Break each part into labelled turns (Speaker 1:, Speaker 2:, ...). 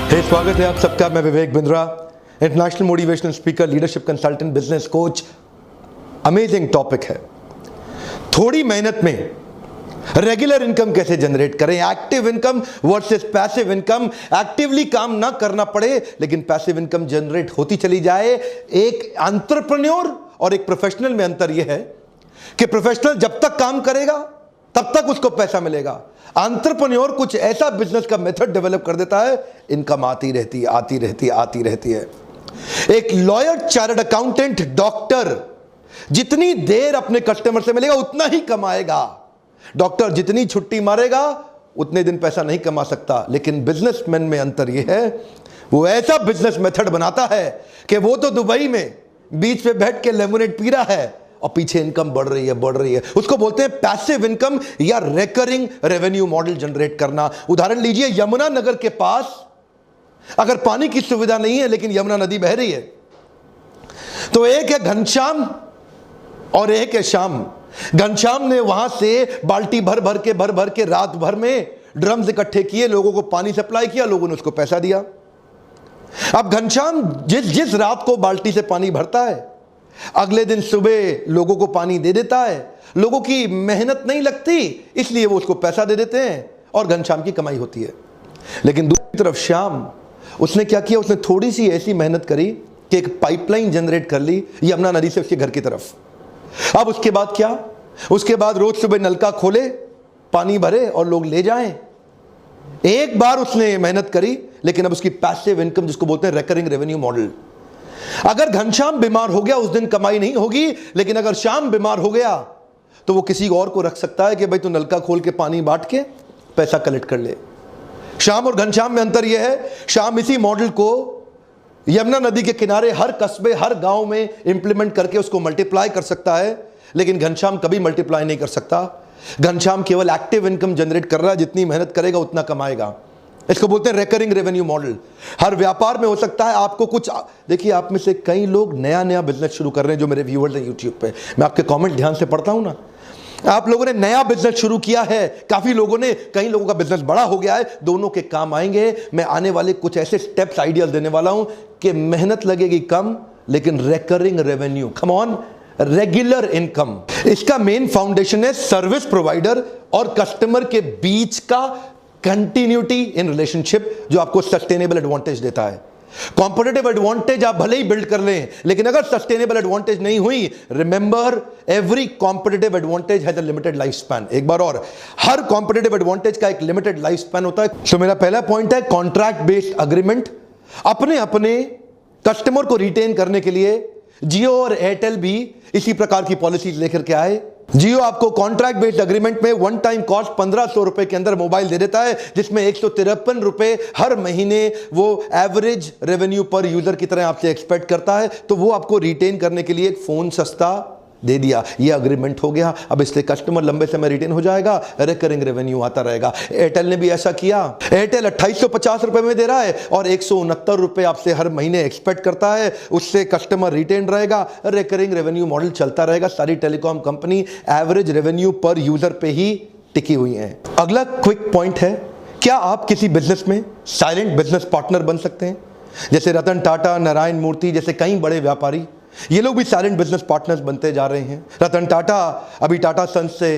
Speaker 1: स्वागत है आप सबका। मैं Vivek Bindra, international motivational speaker, leadership consultant, business coach. Amazing topic है। थोड़ी मेहनत में रेगुलर इनकम कैसे जनरेट करें, active income versus passive income. Actively काम ना करना पड़े लेकिन पैसिव इनकम जनरेट होती चली जाए। एक एंटरप्रेन्योर और एक प्रोफेशनल में अंतर यह है कि प्रोफेशनल जब तक काम करेगा तब तक उसको पैसा मिलेगा। एंटरप्रेन्योर कुछ ऐसा बिजनेस का मेथड डेवलप कर देता है, इनकम आती रहती है, आती रहती है, आती रहती है। एक लॉयर, चार्टर्ड अकाउंटेंट, डॉक्टर जितनी देर अपने कस्टमर से मिलेगा उतना ही कमाएगा। डॉक्टर जितनी छुट्टी मारेगा उतने दिन पैसा नहीं कमा सकता। लेकिन बिजनेसमैन में अंतर यह है, वो ऐसा बिजनेस मेथड बनाता है कि वो तो दुबई में बीच पे बैठ के लेमोनेड पी रहा है और पीछे इनकम बढ़ रही है, बढ़ रही है। उसको बोलते हैं पैसिव इनकम या रिकरिंग रेवेन्यू मॉडल जनरेट करना। उदाहरण लीजिए, यमुना नगर के पास अगर पानी की सुविधा नहीं है लेकिन यमुना नदी बह रही है, तो एक है घनश्याम और एक है श्याम। घनश्याम ने वहां से बाल्टी भर भर के रात भर में ड्रम्स इकट्ठे किए, लोगों को पानी सप्लाई किया, लोगों ने उसको पैसा दिया। अब घनश्याम जिस रात को बाल्टी से पानी भरता है, अगले दिन सुबह लोगों को पानी दे देता है। लोगों की मेहनत नहीं लगती, इसलिए वो उसको पैसा दे देते हैं और घनश्याम की कमाई होती है। लेकिन दूसरी तरफ श्याम, उसने क्या किया, उसने थोड़ी सी ऐसी मेहनत करी कि एक पाइपलाइन जनरेट कर ली यमुना नदी से उसके घर की तरफ। अब उसके बाद क्या, उसके बाद रोज सुबह नलका खोले, पानी भरे और लोग ले जाएं। एक बार उसने मेहनत करी, लेकिन अब उसकी पैसिव इनकम, जिसको बोलते हैं रिकरिंग रेवेन्यू मॉडल। अगर घनश्याम बीमार हो गया उस दिन कमाई नहीं होगी, लेकिन अगर श्याम बीमार हो गया तो वो किसी और को रख सकता है कि भाई तू नलका खोल के पानी बांट के पैसा कलेक्ट कर ले। श्याम और घनश्याम में अंतर यह है, श्याम इसी मॉडल को यमुना नदी के किनारे हर कस्बे, हर गांव में इंप्लीमेंट करके उसको मल्टीप्लाई कर सकता है, लेकिन घनश्याम कभी मल्टीप्लाई नहीं कर सकता। घनश्याम केवल एक्टिव इनकम जनरेट कर रहा है, जितनी मेहनत करेगा उतना कमाएगा। इसको बोलते हैं रिकरिंग रेवेन्यू मॉडल। हर व्यापार में हो सकता है आपको कुछ, देखिए आप में से कई लोग नया बिजनेस शुरू कर रहे हैं जो मेरे व्यूअर्स हैं यूट्यूब पे। मैं आपके कमेंट ध्यान से पढ़ता हूं ना। आप लोगों ने नया बिजनेस शुरू किया है, काफी लोगों ने, कई लोगों का बिजनेस बड़ा हो गया है, दोनों के काम आएंगे। मैं आने वाले कुछ ऐसे स्टेप्स, आइडियाज देने वाला हूं कि मेहनत लगेगी कम लेकिन recurring revenue, come on, regular income. इसका मेन फाउंडेशन है सर्विस प्रोवाइडर और कस्टमर के बीच का कंटिन्यूटी इन रिलेशनशिप, जो आपको सस्टेनेबल एडवांटेज देता है। कॉम्पिटिटिव एडवांटेज आप भले ही बिल्ड कर लें, लेकिन अगर सस्टेनेबल एडवांटेज नहीं हुई, remember every competitive advantage has a limited life span. एक बार और, हर कॉम्पिटिटिव एडवांटेज का एक लिमिटेड लाइफ स्पैन होता है। तो मेरा पहला पॉइंट है कॉन्ट्रैक्ट बेस्ड अग्रीमेंट। अपने कस्टमर को रिटेन करने के लिए जियो और एयरटेल भी इसी प्रकार की पॉलिसीज लेकर के आए। जियो आपको कॉन्ट्रैक्ट बेस्ड अग्रीमेंट में वन टाइम कॉस्ट 1500 रुपए के अंदर मोबाइल दे देता है, जिसमें 153 रुपए हर महीने वो एवरेज रेवेन्यू पर यूजर की तरह आपसे एक्सपेक्ट करता है। तो वो आपको रिटेन करने के लिए एक फोन सस्ता दे दिया, ये अग्रीमेंट हो गया। अब इससे कस्टमर लंबे समय रिटेन हो जाएगा, रिकरिंग रेवेन्यू आता रहेगा। एयरटेल ने भी ऐसा किया। एयरटेल 2850 रुपए में दे रहा है और 169 रुपए आपसे हर महीने एक्सपेक्ट करता है, उससे कस्टमर रिटेन रहेगा, रिकरिंग रेवेन्यू मॉडल चलता रहेगा। सारी टेलीकॉम कंपनी एवरेज रेवेन्यू पर यूजर पे ही टिकी हुई है। अगला क्विक पॉइंट है, क्या आप किसी बिजनेस में साइलेंट बिजनेस पार्टनर बन सकते हैं? जैसे रतन टाटा, नारायण मूर्ति जैसे कई बड़े व्यापारी, ये लोग भी साइलेंट बिजनेस पार्टनर्स बनते जा रहे हैं। रतन टाटा अभी टाटा सन्स से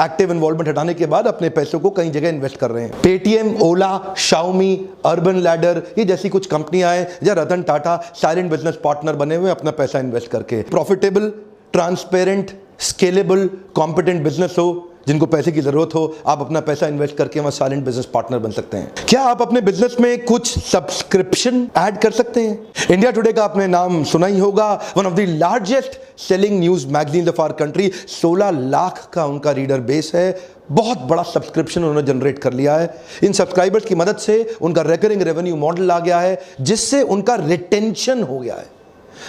Speaker 1: एक्टिव इन्वॉल्वमेंट हटाने के बाद अपने पैसों को कई जगह इन्वेस्ट कर रहे हैं। पेटीएम, ओला, शाओमी, अर्बन लैडर, ये जैसी कुछ कंपनियां हैं जहां Ratan Tata silent business partner बने हुए अपना पैसा इन्वेस्ट करके। Profitable, transparent, scalable, competent business हो, जिनको पैसे की जरूरत हो, आप अपना पैसा इन्वेस्ट करके वहां साइलेंट बिजनेस पार्टनर बन सकते हैं। क्या आप अपने बिजनेस में कुछ सब्सक्रिप्शन ऐड कर सकते हैं? इंडिया टुडे का आपने नाम सुना ही होगा, one of the largest selling news magazine of our country. 16 lakh का उनका रीडर बेस है, बहुत बड़ा सब्सक्रिप्शन उन्होंने जनरेट कर लिया है। इन सब्सक्राइबर्स की मदद से उनका रिकरिंग रेवेन्यू मॉडल आ गया है, जिससे उनका रिटेंशन हो गया है।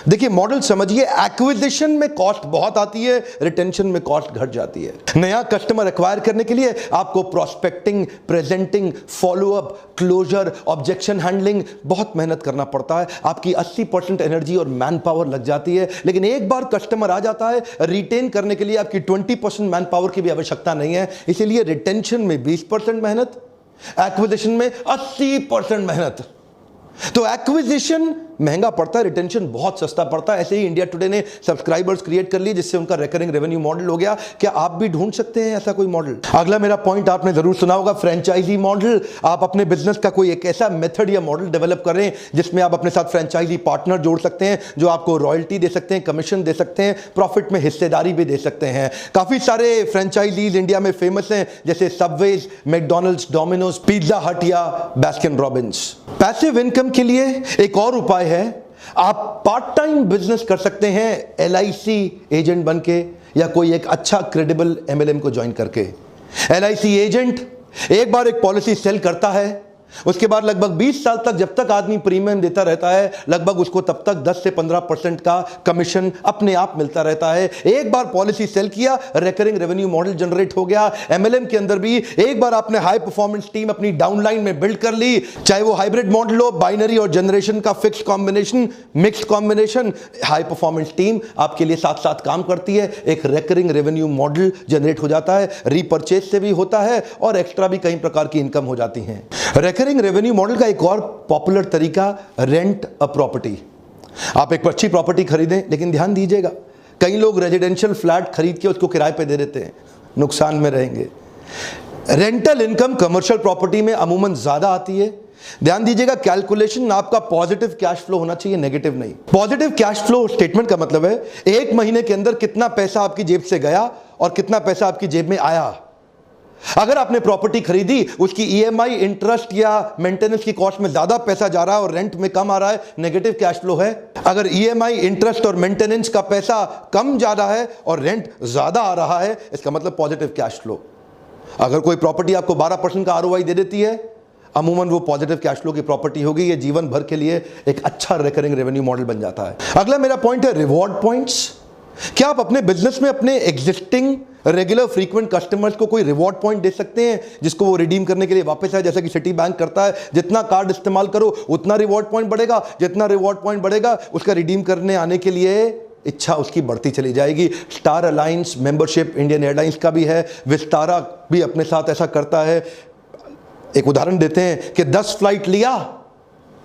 Speaker 1: देखिए मॉडल समझिए, एक्विजिशन में कॉस्ट बहुत आती है, रिटेंशन में कॉस्ट घट जाती है। नया कस्टमर एक्वायर करने के लिए आपको prospecting, presenting, follow up, closure, objection handling बहुत मेहनत करना पड़ता है। आपकी 80% एनर्जी और मैन पावर लग जाती है। लेकिन एक बार कस्टमर आ जाता है, रिटेन करने के लिए आपकी 20% मैन पावर की भी आवश्यकता नहीं है। इसीलिए रिटेंशन में 20% मेहनत, एक्विजिशन में 80% मेहनत। तो एक्विजिशन महंगा पड़ता है, रिटेंशन बहुत सस्ता पड़ता है। ऐसे ही इंडिया टुडे ने सब्सक्राइबर्स क्रिएट कर लिए जिससे उनका रिकरिंग रेवेन्यू मॉडल हो गया। क्या आप भी ढूंढ सकते हैं ऐसा कोई मॉडल? अगला मेरा पॉइंट आपने जरूर सुना होगा, फ्रेंचाइजी मॉडल। आप अपने बिजनेस का कोई एक ऐसा मेथड या मॉडल डेवलप करें जिसमें आप अपने साथ फ्रेंचाइजी पार्टनर जोड़ सकते हैं जो आपको रॉयल्टी दे सकते हैं, कमीशन दे सकते हैं, प्रॉफिट में हिस्सेदारी भी दे सकते हैं। काफी सारे फ्रेंचाइजीज इंडिया में फेमस हैं जैसे सबवेज, मैकडॉनल्ड्स, डोमिनोज, पिज्जा हट या बास्किन रॉबिन्स। पैसिव इनकम के लिए एक और उपाय है, आप पार्ट टाइम बिजनेस कर सकते हैं LIC एजेंट बनके या कोई एक अच्छा क्रेडिबल MLM को ज्वाइन करके। LIC एजेंट एक बार एक पॉलिसी सेल करता है, उसके बाद लगभग 20 साल तक जब तक आदमी प्रीमियम देता रहता है लगभग उसको तब तक 10 से 15% का कमीशन अपने आप मिलता रहता है। एक बार पॉलिसी सेल किया, रिकरिंग रेवेन्यू मॉडल जनरेट हो गया। MLM के अंदर भी एक बार आपने हाई परफॉर्मेंस टीम अपनी डाउनलाइन में बिल्ड कर ली, चाहे वो हाइब्रिड मॉडल हो, बाइनरी और जनरेशन का fix combination, mixed combination, high performance team आपके लिए साथ साथ काम करती है। एक रिकरिंग रेवेन्यू मॉडल जनरेट हो जाता है, रीपर्चेज से भी होता है और एक्स्ट्रा भी कई प्रकार की इनकम हो जाती है। रिकरिंग रेवेन्यू मॉडल का एक और पॉपुलर तरीका, रेंट अ प्रॉपर्टी। आप एक अच्छी प्रॉपर्टी खरीदें, लेकिन ध्यान दीजिएगा कई लोग रेजिडेंशियल फ्लैट खरीद के उसको किराए पे दे देते हैं, नुकसान में रहेंगे। रेंटल इनकम कमर्शियल प्रॉपर्टी में अमूमन ज्यादा आती है। ध्यान दीजिएगा, कैलकुलेशन आपका पॉजिटिव कैश फ्लो होना चाहिए, नेगेटिव नहीं। पॉजिटिव कैश फ्लो स्टेटमेंट का मतलब है एक महीने के अंदर कितना पैसा आपकी जेब से गया और कितना पैसा आपकी जेब में आया। अगर आपने प्रॉपर्टी खरीदी, उसकी EMI, इंटरेस्ट या मेंटेनेंस की कॉस्ट में ज्यादा पैसा जा रहा है और रेंट में कम आ रहा है, नेगेटिव कैश फ्लो है। अगर EMI, इंटरेस्ट और मेंटेनेंस का पैसा कम जा रहा है और रेंट ज्यादा आ रहा है, इसका मतलब पॉजिटिव कैश फ्लो। अगर कोई प्रॉपर्टी आपको 12% का ROI दे देती है, अमूमन वो पॉजिटिव कैश फ्लो की प्रॉपर्टी होगी। ये जीवन भर के लिए एक अच्छा रिकरिंग रेवेन्यू मॉडल बन जाता है। अगला मेरा पॉइंट है रिवॉर्ड पॉइंट्स। क्या आप अपने बिजनेस में अपने एग्जिस्टिंग रेगुलर फ्रीक्वेंट कस्टमर्स को कोई रिवॉर्ड पॉइंट दे सकते हैं जिसको वो रिडीम करने के लिए वापस आए? जैसा कि सिटी बैंक करता है, जितना कार्ड इस्तेमाल करो उतना रिवॉर्ड पॉइंट बढ़ेगा, जितना रिवॉर्ड पॉइंट बढ़ेगा उसका रिडीम करने आने के लिए इच्छा उसकी बढ़ती चली जाएगी। Star alliance membership Indian airlines का भी है, विस्तारा भी अपने साथ ऐसा करता है। एक उदाहरण देते हैं कि 10 फ्लाइट लिया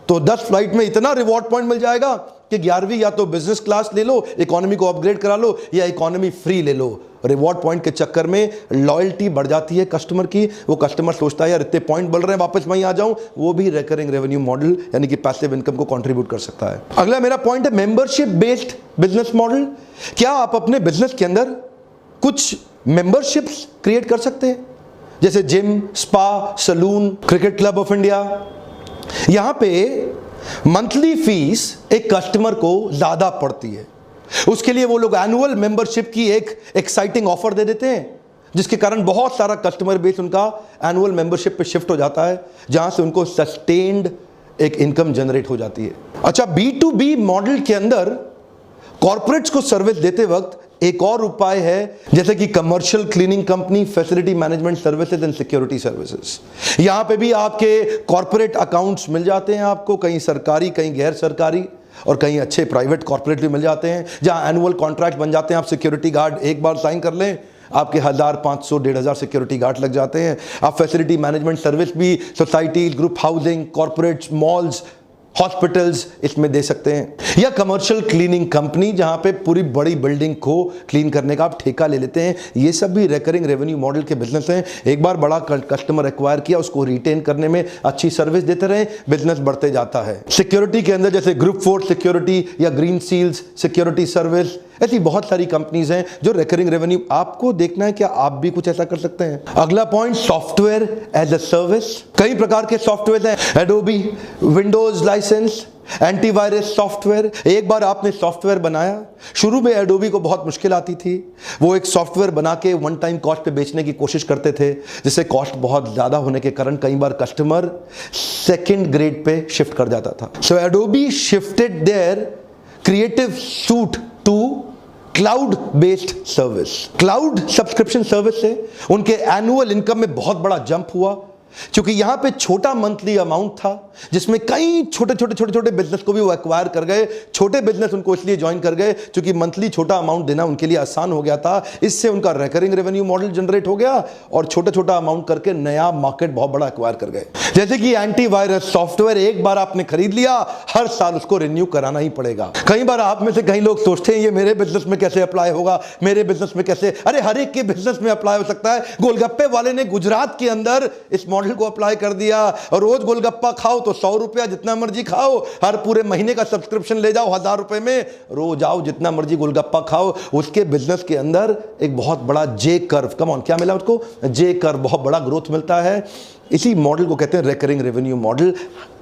Speaker 1: तो 10 फ्लाइट में इतना रिवॉर्ड पॉइंट मिल जाएगा कि 11वीं या तो बिजनेस क्लास ले लो, इकोनॉमी को अपग्रेड करा लो या इकोनॉमी फ्री ले लो। रिवॉर्ड पॉइंट के चक्कर में लॉयल्टी बढ़ जाती है कस्टमर की। वो कस्टमर सोचता है यार इतने पॉइंट बढ़ रहे हैं, वापस वहीं आ जाऊं। वो भी रिकरिंग रेवेन्यू मॉडल यानी कि पैसिव इनकम को कंट्रीब्यूट कर सकता है। अगला मेरा पॉइंट है मेंबरशिप बेस्ड बिजनेस मॉडल। क्या आप अपने बिजनेस के अंदर कुछ मेंबरशिप्स क्रिएट कर सकते हैं, जैसे gym, spa, salon, cricket club of India. यहां पे मंथली फीस एक कस्टमर को ज्यादा पड़ती है, उसके लिए वो लोग एनुअल मेंबरशिप की एक एक्साइटिंग ऑफर दे देते हैं जिसके कारण बहुत सारा कस्टमर बेस उनका एनुअल मेंबरशिप पे शिफ्ट हो जाता है, जहां से उनको सस्टेन्ड एक इनकम जनरेट हो जाती है। अच्छा, B2B मॉडल के अंदर कॉर्पोरेट्स को सर्विस देते वक्त एक और उपाय है, जैसे कि commercial cleaning company, facility management services and security services. यहां पे भी आपके कॉर्पोरेट अकाउंट्स मिल जाते हैं आपको, कहीं सरकारी, कहीं गैर सरकारी और कहीं अच्छे प्राइवेट कॉर्पोरेट भी मिल जाते हैं, जहां एनुअल कॉन्ट्रैक्ट बन जाते हैं। आप सिक्योरिटी गार्ड एक बार साइन कर लें, आपके 1000, 500, 1500 सिक्योरिटी गार्ड लग जाते हैं। आप फैसिलिटी मैनेजमेंट सर्विस भी society, group housing, corporates, malls, hospitals इसमें दे सकते हैं। या कमर्शियल क्लीनिंग कंपनी, जहां पे पूरी बड़ी बिल्डिंग को क्लीन करने का आप ठेका ले लेते हैं। ये सब भी रिकरिंग रेवेन्यू मॉडल के बिजनेस हैं। एक बार बड़ा कस्टमर एक्वायर किया, उसको रिटेन करने में अच्छी सर्विस देते रहे, बिजनेस बढ़ते जाता है। सिक्योरिटी के अंदर जैसे ग्रुप फोर्स सिक्योरिटी या ग्रीन सील्स सिक्योरिटी सर्विस, ऐसी बहुत सारी कंपनीज हैं जो रिकरिंग रेवेन्यू। आपको देखना है क्या आप भी कुछ ऐसा कर सकते हैं। अगला point, software as a service. कई प्रकार के सॉफ्टवेयर हैं, Adobe, Windows licence, antivirus software. एक बार आपने सॉफ्टवेयर बनाया, शुरू में एडोबी को बहुत मुश्किल आती थी, वो एक सॉफ्टवेयर बना के वन टाइम कॉस्ट पे बेचने की कोशिश करते थे, जिससे कॉस्ट बहुत ज्यादा होने के कारण कई बार कस्टमर सेकंड ग्रेड पे शिफ्ट कर जाता था। So Adobe shifted their creative suite to cloud based service. Cloud subscription service से उनके एनुअल इनकम में बहुत बड़ा जंप हुआ। क्योंकि यहां पे छोटा मंथली अमाउंट था जिसमें कई छोटे बिजनेस को भी वो एक्वायर कर गए। छोटे बिजनेस उनको इसलिए ज्वाइन कर गए क्योंकि मंथली छोटा अमाउंट देना उनके लिए आसान हो गया था। इससे उनका रिकरिंग रेवेन्यू मॉडल जनरेट हो गया और छोटा अमाउंट करके नया मार्केट बहुत बड़ा एक्वायर कर गए। जैसे कि एंटीवायरस सॉफ्टवेयर एक बार आपने खरीद लिया, हर साल उसको रिन्यू कराना ही पड़ेगा। कई बार आप में से कई लोग सोचते हैं ये मेरे बिजनेस में कैसे अप्लाई होगा, मेरे बिजनेस में कैसे, अरे हर एक के बिजनेस में अप्लाई हो सकता है। गोलगप्पे वाले ने गुजरात के अंदर इस मॉडल को अप्लाई कर दिया और रोज गोलगप्पा खाओ तो 100 रुपया, जितना मर्जी खाओ, हर पूरे महीने का सब्सक्रिप्शन ले जाओ 1000 रुपए में, रोज आओ जितना मर्जी गोलगप्पा खाओ। उसके बिजनेस के अंदर एक बहुत बड़ा जे कर्व, कम ऑन, क्या मिला उसको? जे कर्व, बहुत बड़ा ग्रोथ मिलता है। इसी मॉडल को कहते हैं रिकरिंग रेवेन्यू मॉडल।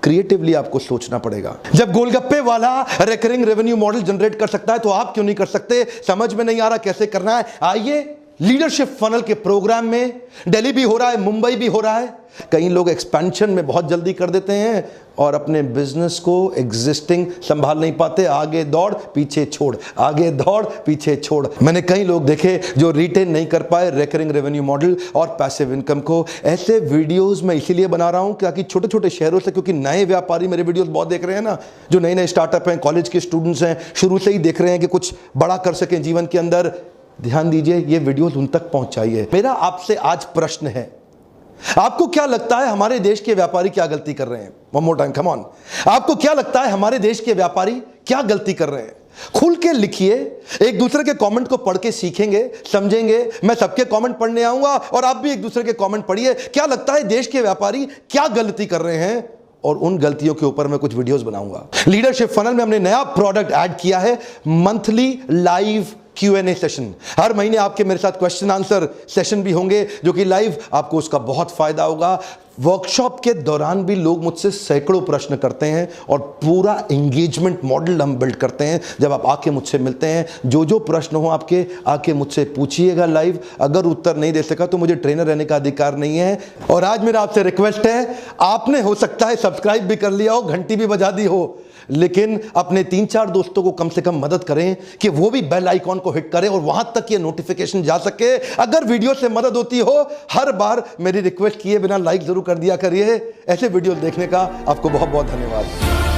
Speaker 1: क्रिएटिवली आपको सोचना पड़ेगा। जब गोलगप्पे वाला रिकरिंग रेवेन्यू मॉडल जनरेट कर सकता है तो आप क्यों नहीं कर सकते? समझ में नहीं आ रहा कैसे करना है? आइए, लीडरशिप फनल के प्रोग्राम में दिल्ली भी हो रहा है, मुंबई भी हो रहा है। कई लोग एक्सपेंशन में बहुत जल्दी कर देते हैं और अपने बिजनेस को एग्जिस्टिंग संभाल नहीं पाते। आगे दौड़ पीछे छोड़, आगे दौड़ पीछे छोड़। मैंने कई लोग देखे जो रिटेन नहीं कर पाए रिकरिंग रेवेन्यू मॉडल और पैसिव इनकम को। ऐसे वीडियोस मैं इसीलिए बना रहा हूं ताकि छोटे शहरों से, क्योंकि नए व्यापारी मेरे वीडियोस बहुत देख रहे हैं ना, जो नए स्टार्टअप हैं, कॉलेज के स्टूडेंट्स हैं, शुरू से ही देख रहे हैं कि कुछ बड़ा कर सकें जीवन के अंदर। ध्यान दीजिए, ये वीडियोस उन तक पहुंचाइए। मेरा आपसे आज प्रश्न है, आपको क्या लगता है हमारे देश के व्यापारी क्या गलती कर रहे हैं? One more time, come on. आपको क्या लगता है हमारे देश के व्यापारी क्या गलती कर रहे हैं? खुल के लिखिए, एक दूसरे के कमेंट को पढ़ के सीखेंगे, समझेंगे। मैं सबके कमेंट पढ़ने आऊंगा और आप भी एक दूसरे के कमेंट पढ़िए। क्या लगता है देश के व्यापारी क्या गलती कर रहे हैं, और उन गलतियों के ऊपर मैं कुछ वीडियोस बनाऊंगा। लीडरशिप फनल में हमने नया प्रोडक्ट ऐड किया है, मंथली लाइव Q&A सेशन। हर महीने आपके मेरे साथ क्वेश्चन आंसर सेशन भी होंगे जो कि लाइव, आपको उसका बहुत फायदा होगा। वर्कशॉप के दौरान भी लोग मुझसे सैकड़ों प्रश्न करते हैं और पूरा एंगेजमेंट मॉडल हम बिल्ड करते हैं। जब आप आके मुझसे मिलते हैं, जो प्रश्न हो आपके, आके मुझसे पूछिएगा लाइव। अगर उत्तर नहीं दे सका तो मुझे ट्रेनर रहने का अधिकार नहीं है। और आज मेरा आपसे रिक्वेस्ट है, आपने हो सकता है सब्सक्राइब भी कर लिया हो, घंटी भी बजा दी हो, लेकिन अपने 3-4 दोस्तों को कम से कम मदद करें कि वो भी बेल आइकॉन को हिट करें और वहां तक ये नोटिफिकेशन जा सके। अगर वीडियो से मदद होती हो, हर बार मेरी रिक्वेस्ट किए बिना लाइक जरूर कर दिया करिए। ऐसे वीडियो देखने का आपको बहुत बहुत धन्यवाद।